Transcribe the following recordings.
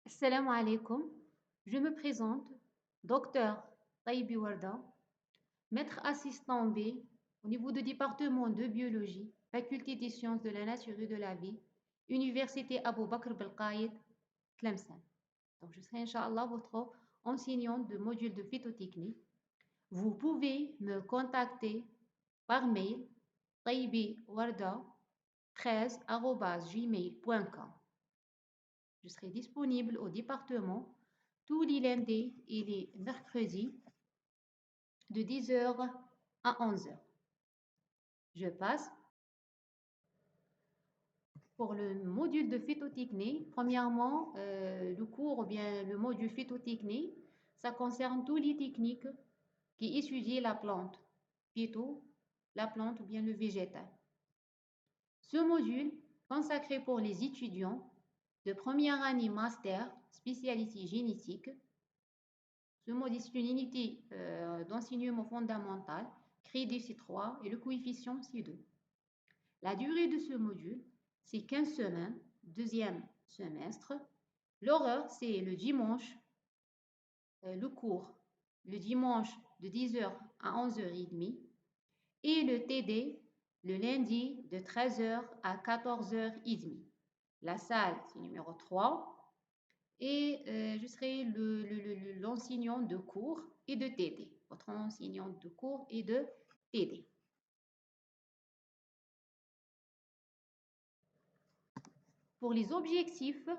Assalamu alaikum. Je me présente, docteur Taïbi Warda, maître assistant B au niveau du département de biologie, faculté des sciences de la nature et de la vie, Université Abou Bakr Belkaïd, Tlemcen. Donc, je serai, Inch'Allah, votre enseignante de module de phytotechnie. Vous pouvez me contacter par mail taibiwarda13@gmail.com. Je serai disponible au département tous les lundis et les mercredis de 10 heures à 11 heures. Je passe pour le module de phytotechnie. Premièrement, le cours ou bien le module phytotechnie, ça concerne toutes les techniques qui étudient la plante, phyto, la plante ou bien le végétal. Ce module, consacré pour les étudiants de première année master, spécialité génétique. Ce module est une unité d'enseignement fondamental, crédit C3 et le coefficient C2. La durée de ce module, c'est 15 semaines, deuxième semestre. L'horaire, c'est le dimanche, le cours, le dimanche de 10h à 11h30 et le TD, le lundi de 13h à 14h30. La salle, c'est numéro 3. Et je serai l'enseignant de cours et de TD, votre enseignante de cours et de TD. Pour les objectifs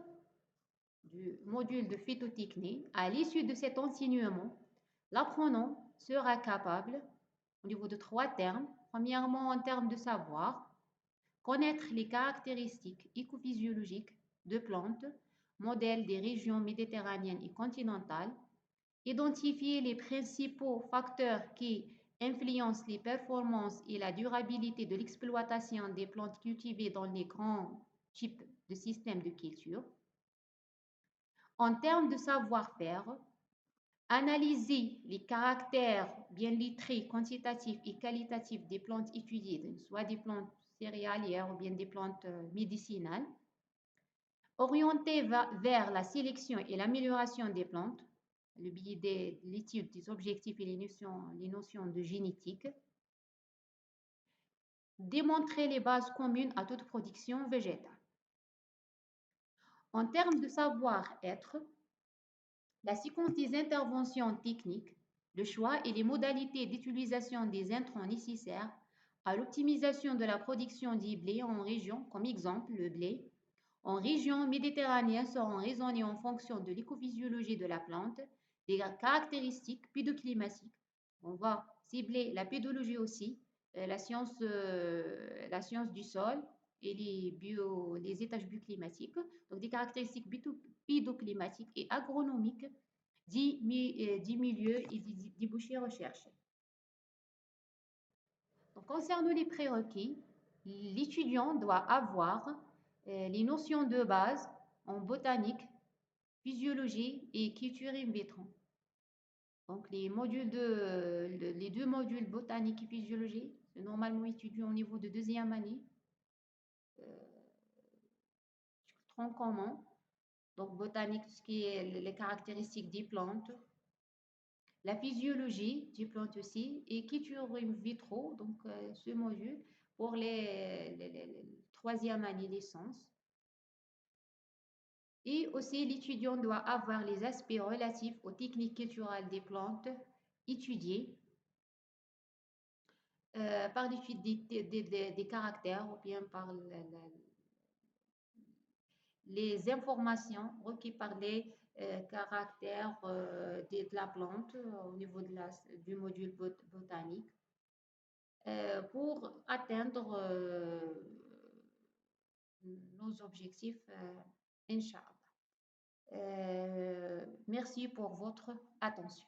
du module de phytotechnie, à l'issue de cet enseignement, l'apprenant sera capable, au niveau de 3 termes, premièrement en termes de savoir, connaître les caractéristiques écophysiologiques de plantes, modèles des régions méditerranéennes et continentales, identifier les principaux facteurs qui influencent les performances et la durabilité de l'exploitation des plantes cultivées dans les grands types de systèmes de culture. En termes de savoir-faire, analyser les caractères bien lettrés, quantitatifs et qualitatifs des plantes étudiées, soit des plantes céréalières ou bien des plantes médicinales. Orienter vers la sélection et l'amélioration des plantes, le biais de l'étude des objectifs et les notions de génétique. Démontrer les bases communes à toute production végétale. En termes de savoir-être, la séquence des interventions techniques, le choix et les modalités d'utilisation des intrants nécessaires à l'optimisation de la production des blés en région, comme exemple le blé, en région méditerranéenne seront raisonnés en fonction de l'écophysiologie de la plante, des caractéristiques pédoclimatiques. On va cibler la pédologie aussi, la science du sol et les étages bioclimatiques, donc des caractéristiques pédoclimatiques et agronomiques des milieux et des débouchés recherchés. Donc, concernant les prérequis, l'étudiant doit avoir les notions de base en botanique, physiologie et culture in vitro. Donc, les deux modules botanique et physiologie, c'est normalement étudié au niveau de deuxième année, tronc commun. Donc, botanique, ce qui est les caractéristiques des plantes, la physiologie des plantes aussi, et culture in vitro, donc ce module pour les troisième année licence. Et aussi, l'étudiant doit avoir les aspects relatifs aux techniques culturelles des plantes étudiées par des caractères ou bien par les informations requises par les caractères de la plante au niveau du module botanique pour atteindre nos objectifs, Inch'Allah. Merci pour votre attention.